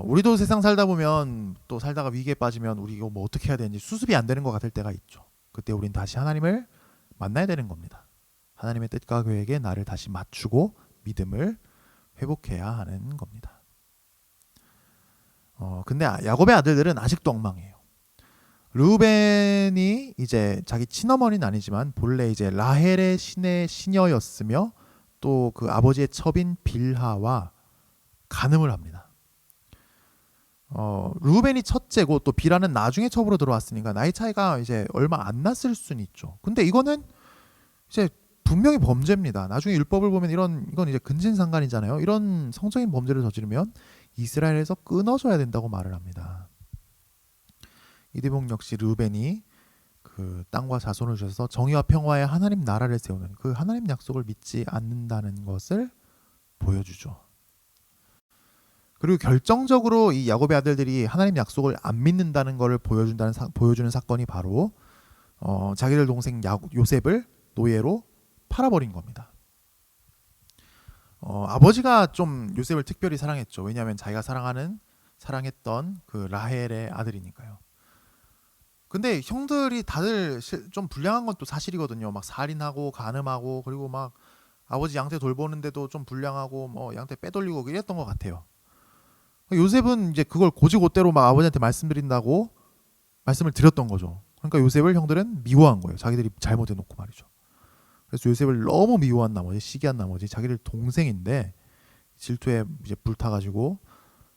우리도 세상 살다 보면 또 살다가 위기에 빠지면 우리 이거 뭐 어떻게 해야 되는지 수습이 안 되는 것 같을 때가 있죠. 그때 우린 다시 하나님을 만나야 되는 겁니다. 하나님의 뜻과 계획에 나를 다시 맞추고 믿음을 회복해야 하는 겁니다. 근데 야곱의 아들들은 아직도 엉망이에요. 르우벤이 이제 자기 친어머니는 아니지만 본래 이제 라헬의 신의 시녀였으며 또 그 아버지의 첩인 빌하와 간음을 합니다. 르우벤이 첫째고 또 빌하는 나중에 첩으로 들어왔으니까 나이 차이가 이제 얼마 안 났을 수는 있죠. 근데 이거는 이제 분명히 범죄입니다. 나중에 율법을 보면 이건 이제 근친상간이잖아요. 이런 성적인 범죄를 저지르면 이스라엘에서 끊어져야 된다고 말을 합니다. 이 대목 역시 르우벤이 그 땅과 자손을 주셔서 정의와 평화의 하나님 나라를 세우는 그 하나님 약속을 믿지 않는다는 것을 보여주죠. 그리고 결정적으로 이 야곱의 아들들이 하나님 약속을 안 믿는다는 것을 보여주는 사건이 바로 자기들 동생 요셉을 노예로 팔아버린 겁니다. 아버지가 좀 요셉을 특별히 사랑했죠. 왜냐하면 자기가 사랑했던 그 라헬의 아들이니까요. 근데 형들이 다들 좀 불량한 건 또 사실이거든요. 막 살인하고 간음하고 그리고 막 아버지 양떼 돌보는데도 좀 불량하고 뭐 양떼 빼돌리고 이랬던 것 같아요. 요셉은 이제 그걸 고지고대로 막 아버지한테 말씀드린다고 말씀을 드렸던 거죠. 그러니까 요셉을 형들은 미워한 거예요. 자기들이 잘못해놓고 말이죠. 그래서 요셉을 너무 미워한 나머지 시기한 나머지 자기들 동생인데 질투에 이제 불타가지고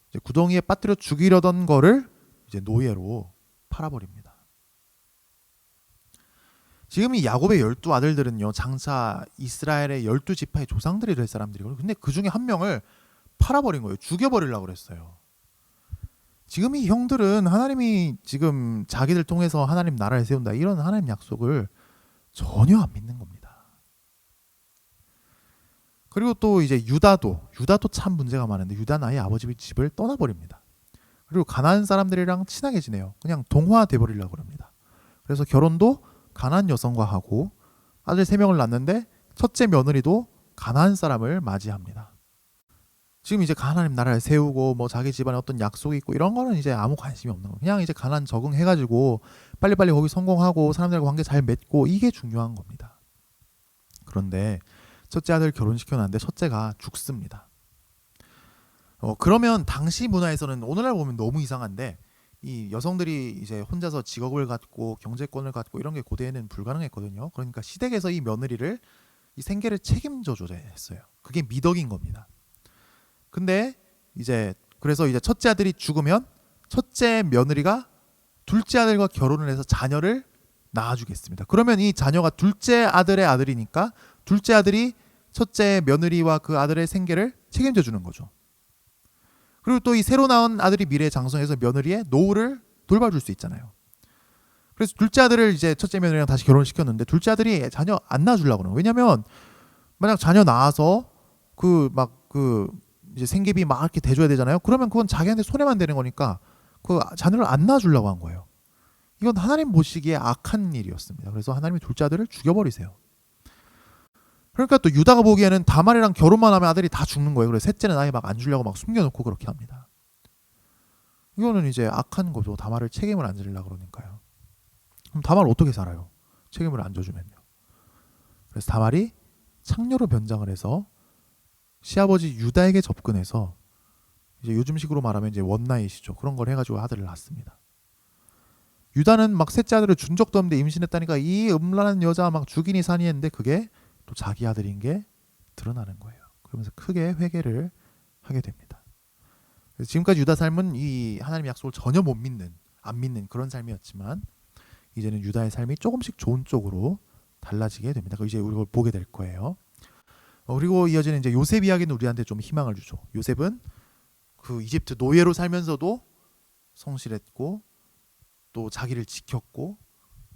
이제 구덩이에 빠뜨려 죽이려던 거를 이제 노예로 팔아버립니다. 지금 이 야곱의 12아들들은요 장차 이스라엘의 12지파의 조상들이 될 사람들이거든요. 근데 그 중에 한 명을 팔아버린 거예요. 죽여버리려고 그랬어요. 지금 이 형들은 하나님이 지금 자기들 통해서 하나님 나라를 세운다 이런 하나님 약속을 전혀 안 믿는 겁니다. 그리고 또 이제 유다도 참 문제가 많은데 유다는 아예 아버지 집을 떠나버립니다. 그리고 가나안 사람들이랑 친하게 지내요. 그냥 동화돼 버리려고 그럽니다. 그래서 결혼도 가나안 여성과 하고 아들 3명을 낳는데 첫째 며느리도 가나안 사람을 맞이합니다. 지금 이제 하나님 나라를 세우고 뭐 자기 집안에 어떤 약속이 있고 이런 거는 이제 아무 관심이 없는 거예요. 그냥 이제 가나안 적응해가지고 빨리빨리 거기 성공하고 사람들과 관계 잘 맺고 이게 중요한 겁니다. 그런데 첫째 아들 결혼시켜놨는데 첫째가 죽습니다. 그러면 당시 문화에서는 오늘날 보면 너무 이상한데 이 여성들이 이제 혼자서 직업을 갖고 경제권을 갖고 이런 게 고대에는 불가능했거든요. 그러니까 시댁에서 이 며느리를 이 생계를 책임져 줘야 했어요. 그게 미덕인 겁니다. 근데 이제 그래서 이제 첫째 아들이 죽으면 첫째 며느리가 둘째 아들과 결혼을 해서 자녀를 낳아주겠습니다. 그러면 이 자녀가 둘째 아들의 아들이니까 둘째 아들이 첫째 며느리와 그 아들의 생계를 책임져 주는 거죠. 그리고 또 이 새로 낳은 아들이 미래에 장성해서 며느리의 노후를 돌봐줄 수 있잖아요. 그래서 둘째 아들을 이제 첫째 며느리랑 다시 결혼시켰는데 둘째 아들이 자녀 안 낳아주려고 그래요. 왜냐면 만약 자녀 낳아서 그 이제 생계비 막 이렇게 대줘야 되잖아요. 그러면 그건 자기한테 손해만 되는 거니까 그 자녀를 안 낳아주려고 한 거예요. 이건 하나님 보시기에 악한 일이었습니다. 그래서 하나님이 둘째 아들을 죽여버리세요. 그러니까 또 유다가 보기에는 다말이랑 결혼만 하면 아들이 다 죽는 거예요. 그래서 셋째는 아예 막 안 주려고 막 숨겨놓고 그렇게 합니다. 이거는 이제 악한 거죠. 다말을 책임을 안 지려고 그러니까요. 그럼 다말 어떻게 살아요? 책임을 안 져주면요. 그래서 다말이 창녀로 변장을 해서 시아버지 유다에게 접근해서 이제 요즘식으로 말하면 이제 원나잇이죠. 그런 걸 해가지고 아들을 낳습니다. 유다는 막 셋째 아들을 준 적도 없는데 임신했다니까 이 음란한 여자 막 죽이니 사니 했는데 그게 또 자기 아들인 게 드러나는 거예요. 그러면서 크게 회개를 하게 됩니다. 그래서 지금까지 유다 삶은 이 하나님 약속을 전혀 안 믿는 그런 삶이었지만 이제는 유다의 삶이 조금씩 좋은 쪽으로 달라지게 됩니다. 이제 우리가 보게 될 거예요. 그리고 이어지는 이제 요셉 이야기는 우리한테 좀 희망을 주죠. 요셉은 그 이집트 노예로 살면서도 성실했고 또 자기를 지켰고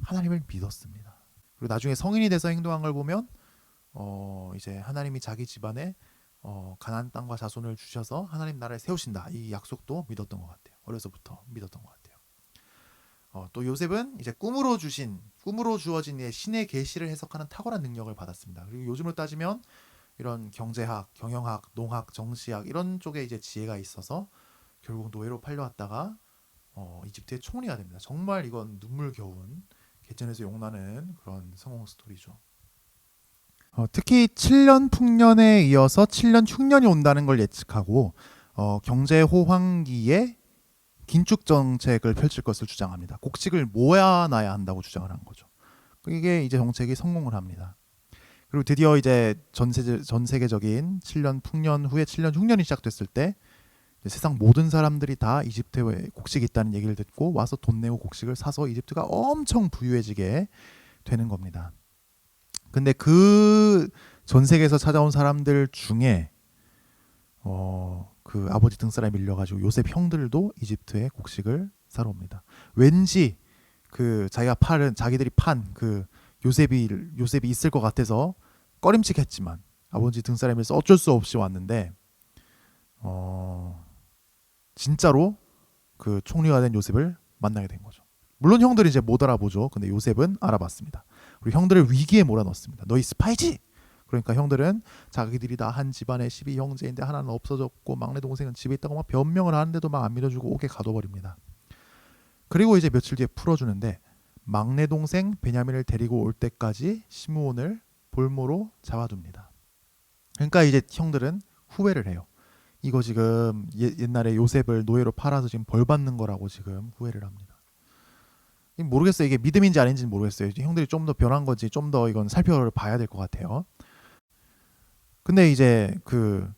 하나님을 믿었습니다. 그리고 나중에 성인이 돼서 행동한 걸 보면 이제 하나님이 자기 집안에 가나안 땅과 자손을 주셔서 하나님 나라를 세우신다, 이 약속도 믿었던 것 같아요. 어려서부터 믿었던 것 같아요. 또 요셉은 이제 꿈으로 주어진 신의 계시를 해석하는 탁월한 능력을 받았습니다. 그리고 요즘으로 따지면 이런 경제학, 경영학, 농학, 정치학 이런 쪽에 이제 지혜가 있어서 결국 노예로 팔려왔다가 이집트의 총리가 됩니다. 정말 이건 눈물겨운 개천에서 용나는 그런 성공 스토리죠. 특히 7년 풍년에 이어서 7년 흉년이 온다는 걸 예측하고 경제 호황기에 긴축 정책을 펼칠 것을 주장합니다. 곡식을 모아놔야 한다고 주장을 한 거죠. 이게 이제 정책이 성공을 합니다. 그리고 드디어 이제 전 세계적인 7년 풍년 후에 7년 흉년이 시작됐을 때 세상 모든 사람들이 다 이집트에 곡식이 있다는 얘기를 듣고 와서 돈 내고 곡식을 사서 이집트가 엄청 부유해지게 되는 겁니다. 근데 그 전 세계에서 찾아온 사람들 중에 그 아버지 등살에 밀려가지고 요셉 형들도 이집트에 곡식을 사러 옵니다. 왠지 그 자기들이 판 그 요셉이 있을 것 같아서 꺼림칙했지만 아버지 등살에 밀려서 어쩔 수 없이 왔는데 진짜로 그 총리가 된 요셉을 만나게 된 거죠. 물론 형들이 이제 못 알아보죠. 근데 요셉은 알아봤습니다. 그리고 형들을 위기에 몰아넣습니다. 너희 스파이지? 그러니까 형들은 자기들이 다 한 집안의 12형제인데 하나는 없어졌고 막내 동생은 집에 있다고 막 변명을 하는데도 막 안 믿어주고 오게 가둬버립니다. 그리고 이제 며칠 뒤에 풀어주는데 막내 동생 베냐민을 데리고 올 때까지 시므온을 볼모로 잡아둡니다. 그러니까 이제 형들은 후회를 해요. 이거 지금 옛날에 요셉을 노예로 팔아서 지금 벌 받는 거라고 지금 후회를 합니다. 모르겠어요. 이게 믿음인지 아닌지는 모르겠어요. 형들이 좀 더 변한 건지 좀 더 이건 살펴봐야 될 것 같아요. 근데 이제 그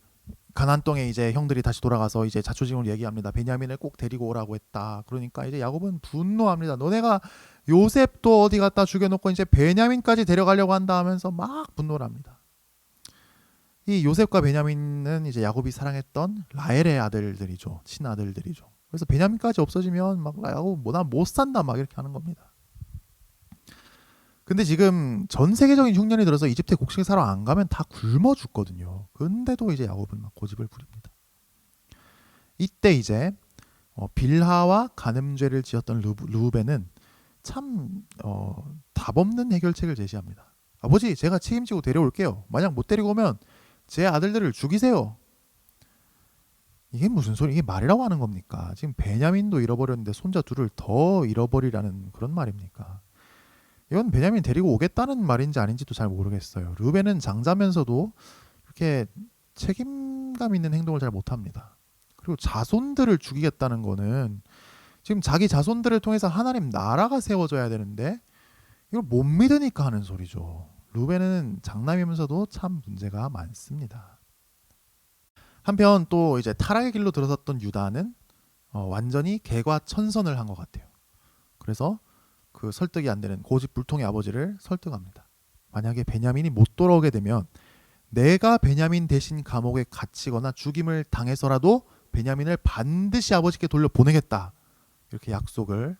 가나안 땅에 이제 형들이 다시 돌아가서 이제 자초지종을 얘기합니다. 베냐민을 꼭 데리고 오라고 했다. 그러니까 이제 야곱은 분노합니다. 너네가 요셉도 어디 갖다 죽여놓고 이제 베냐민까지 데려가려고 한다 하면서 막 분노를 합니다. 이 요셉과 베냐민은 이제 야곱이 사랑했던 라헬의 아들들이죠. 친아들들이죠. 그래서 베냐민까지 없어지면 막 야곱 난 못 산다 막 이렇게 하는 겁니다. 근데 지금 전 세계적인 흉년이 들어서 이집트에 곡식을 사러 안 가면 다 굶어 죽거든요. 근데도 이제 야곱은 막 고집을 부립니다. 이때 이제 빌하와 간음죄를 지었던 르우벤은 참 답 없는 해결책을 제시합니다. 아버지, 제가 책임지고 데려올게요. 만약 못 데리고 오면 제 아들들을 죽이세요. 이게 무슨 소리? 이게 말이라고 하는 겁니까? 지금 베냐민도 잃어버렸는데 손자 둘을 더 잃어버리라는 그런 말입니까? 이건 베냐민 데리고 오겠다는 말인지 아닌지도 잘 모르겠어요. 르우벤은 장자면서도 이렇게 책임감 있는 행동을 잘 못합니다. 그리고 자손들을 죽이겠다는 거는 지금 자기 자손들을 통해서 하나님 나라가 세워져야 되는데 이걸 못 믿으니까 하는 소리죠. 르우벤은 장남이면서도 참 문제가 많습니다. 한편 또 이제 타락의 길로 들어섰던 유다는 완전히 개과천선을 한 것 같아요. 그래서 그 설득이 안 되는 고집불통의 아버지를 설득합니다. 만약에 베냐민이 못 돌아오게 되면 내가 베냐민 대신 감옥에 갇히거나 죽임을 당해서라도 베냐민을 반드시 아버지께 돌려보내겠다. 이렇게 약속을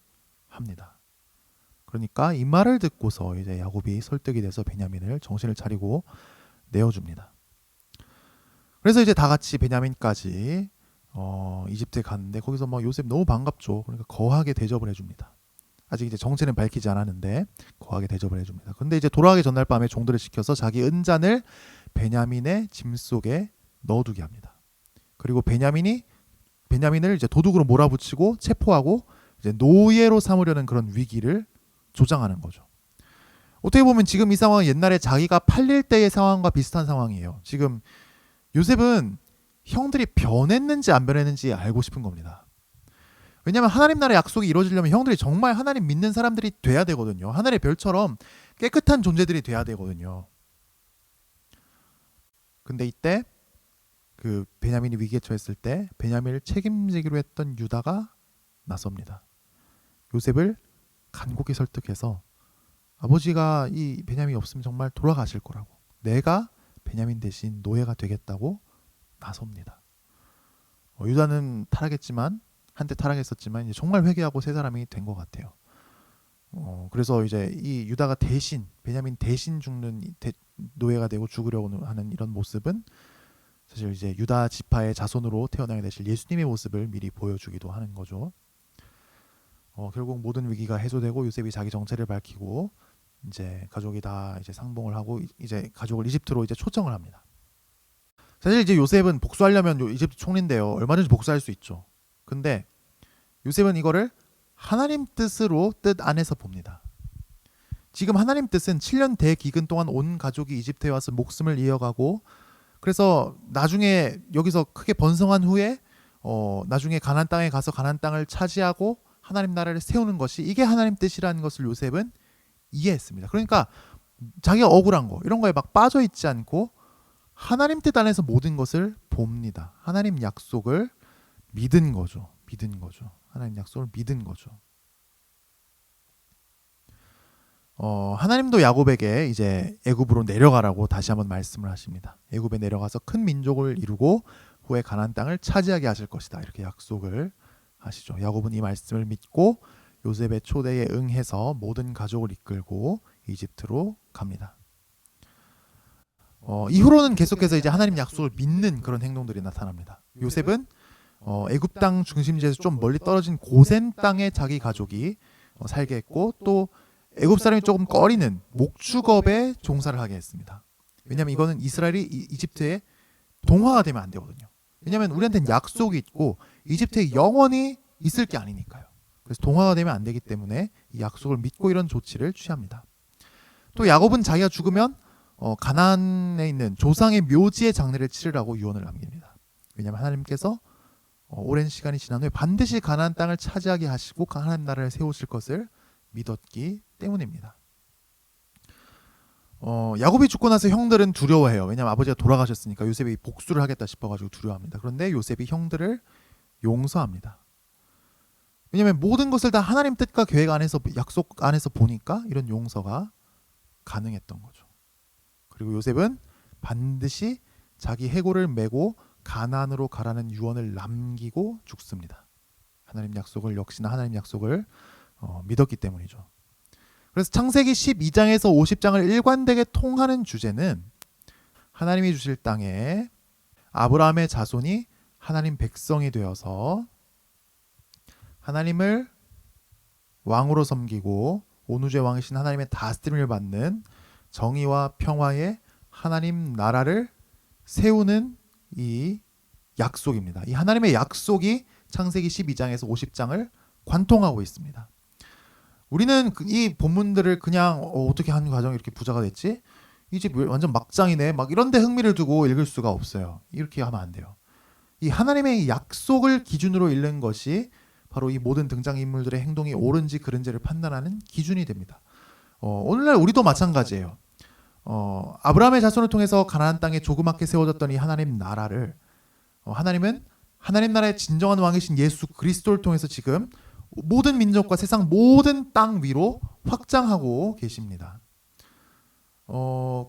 합니다. 그러니까 이 말을 듣고서 이제 야곱이 설득이 돼서 베냐민을 정신을 차리고 내어줍니다. 그래서 이제 다 같이 베냐민까지 이집트에 갔는데 거기서 막 요셉 너무 반갑죠. 그러니까 거하게 대접을 해줍니다. 아직 이제 정체는 밝히지 않았는데 거하게 대접을 해줍니다. 근데 이제 돌아가기 전날 밤에 종들을 시켜서 자기 은잔을 베냐민의 짐 속에 넣어두게 합니다. 그리고 베냐민을 이제 도둑으로 몰아붙이고 체포하고 이제 노예로 삼으려는 그런 위기를 조장하는 거죠. 어떻게 보면 지금 이 상황은 옛날에 자기가 팔릴 때의 상황과 비슷한 상황이에요. 지금 요셉은 형들이 변했는지 안 변했는지 알고 싶은 겁니다. 왜냐하면 하나님 나라의 약속이 이루어지려면 형들이 정말 하나님 믿는 사람들이 돼야 되거든요. 하늘의 별처럼 깨끗한 존재들이 돼야 되거든요. 근데 이때 그 베냐민이 위기에 처했을 때 베냐민을 책임지기로 했던 유다가 나섭니다. 요셉을 간곡히 설득해서 아버지가 이 베냐민이 없으면 정말 돌아가실 거라고. 내가 베냐민 대신 노예가 되겠다고 나섭니다. 유다는 타락했지만 한때 타락했었지만 이제 정말 회개하고 새 사람이 된 것 같아요. 그래서 이제 이 유다가 대신 베냐민 대신 죽는 노예가 되고 죽으려고 하는 이런 모습은 사실 이제 유다 지파의 자손으로 태어나게 되실 예수님의 모습을 미리 보여주기도 하는 거죠. 결국 모든 위기가 해소되고 요셉이 자기 정체를 밝히고 이제 가족이 다 이제 상봉을 하고 이제 가족을 이집트로 이제 초청을 합니다. 사실 이제 요셉은 복수하려면 이집트 총리인데요. 얼마든지 복수할 수 있죠. 근데 요셉은 이거를 하나님 뜻으로 뜻 안에서 봅니다. 지금 하나님 뜻은 7년 대기근 동안 온 가족이 이집트에 와서 목숨을 이어가고 그래서 나중에 여기서 크게 번성한 후에 나중에 가나안 땅에 가서 가나안 땅을 차지하고 하나님 나라를 세우는 것이 이게 하나님 뜻이라는 것을 요셉은 이해했습니다. 그러니까 자기가 억울한 거 이런 거에 막 빠져 있지 않고 하나님 뜻 안에서 모든 것을 봅니다. 하나님 약속을 믿은 거죠. 하나님 약속을 믿은 거죠. 하나님도 야곱에게 이제 애굽으로 내려가라고 다시 한번 말씀을 하십니다. 애굽에 내려가서 큰 민족을 이루고 후에 가나안 땅을 차지하게 하실 것이다. 이렇게 약속을 하시죠. 야곱은 이 말씀을 믿고 요셉의 초대에 응해서 모든 가족을 이끌고 이집트로 갑니다. 이후로는 계속해서 이제 하나님 약속을 믿는 그런 행동들이 나타납니다. 요셉은 애굽 땅 중심지에서 좀 멀리 떨어진 고센 땅에 자기 가족이 살게 했고 또 애굽 사람이 조금 꺼리는 목축업에 종사를 하게 했습니다. 왜냐하면 이거는 이스라엘이 이집트에 동화가 되면 안 되거든요. 왜냐하면 우리한테는 약속이 있고 이집트에 영원히 있을 게 아니니까요. 그래서 동화가 되면 안 되기 때문에 이 약속을 믿고 이런 조치를 취합니다. 또 야곱은 자기가 죽으면 가나안에 있는 조상의 묘지의 장례를 치르라고 유언을 남깁니다. 왜냐하면 하나님께서 오랜 시간이 지난 후에 반드시 가나안 땅을 차지하게 하시고 하나님 나라를 세우실 것을 믿었기 때문입니다. 야곱이 죽고 나서 형들은 두려워해요. 왜냐하면 아버지가 돌아가셨으니까 요셉이 복수를 하겠다 싶어가지고 두려워합니다. 그런데 요셉이 형들을 용서합니다. 왜냐하면 모든 것을 다 하나님 뜻과 계획 안에서 약속 안에서 보니까 이런 용서가 가능했던 거죠. 그리고 요셉은 반드시 자기 해골을 메고 가나안으로 가라는 유언을 남기고 죽습니다. 하나님 약속을 역시나 하나님 약속을 믿었기 때문이죠. 그래서 창세기 12장에서 50장을 일관되게 통하는 주제는 하나님이 주실 땅에 아브라함의 자손이 하나님 백성이 되어서 하나님을 왕으로 섬기고 온우주의 왕이신 하나님의 다스림을 받는 정의와 평화의 하나님 나라를 세우는 이 약속입니다. 이 하나님의 약속이 창세기 12장에서 50장을 관통하고 있습니다. 우리는 이 본문들을 그냥 어떻게 한 과정이 이렇게 부자가 됐지? 이 집 완전 막장이네. 막 이런 데 흥미를 두고 읽을 수가 없어요. 이렇게 하면 안 돼요. 이 하나님의 약속을 기준으로 읽는 것이 바로 이 모든 등장인물들의 행동이 옳은지 그른지를 판단하는 기준이 됩니다. 오늘날 우리도 마찬가지예요. 아브라함의 자손을 통해서 가나안 땅에 조그맣게 세워졌던 이 하나님 나라를 하나님은 하나님 나라의 진정한 왕이신 예수 그리스도를 통해서 지금 모든 민족과 세상 모든 땅 위로 확장하고 계십니다.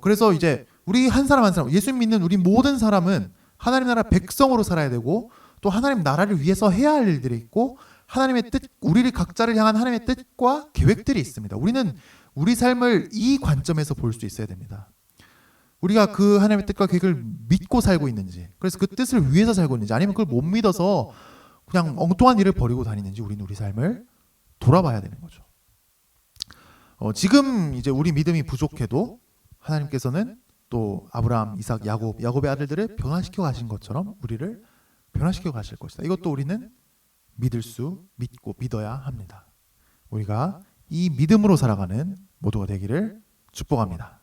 그래서 이제 우리 한 사람 한 사람 예수 믿는 우리 모든 사람은 하나님 나라 백성으로 살아야 되고 또 하나님 나라를 위해서 해야 할 일들이 있고 하나님의 뜻, 우리를 각자를 향한 하나님의 뜻과 계획들이 있습니다. 우리는 우리 삶을 이 관점에서 볼 수 있어야 됩니다. 우리가 그 하나님의 뜻과 계획을 믿고 살고 있는지, 그래서 그 뜻을 위해서 살고 있는지, 아니면 그걸 못 믿어서 그냥 엉뚱한 일을 벌이고 다니는지 우리는 우리 삶을 돌아봐야 되는 거죠. 지금 이제 우리 믿음이 부족해도 하나님께서는 또 아브라함, 이삭, 야곱의 아들들을 변화시켜 가신 것처럼 우리를 변화시켜 가실 것이다. 이것도 우리는 믿고 믿어야 합니다. 우리가 이 믿음으로 살아가는 모두가 되기를 축복합니다.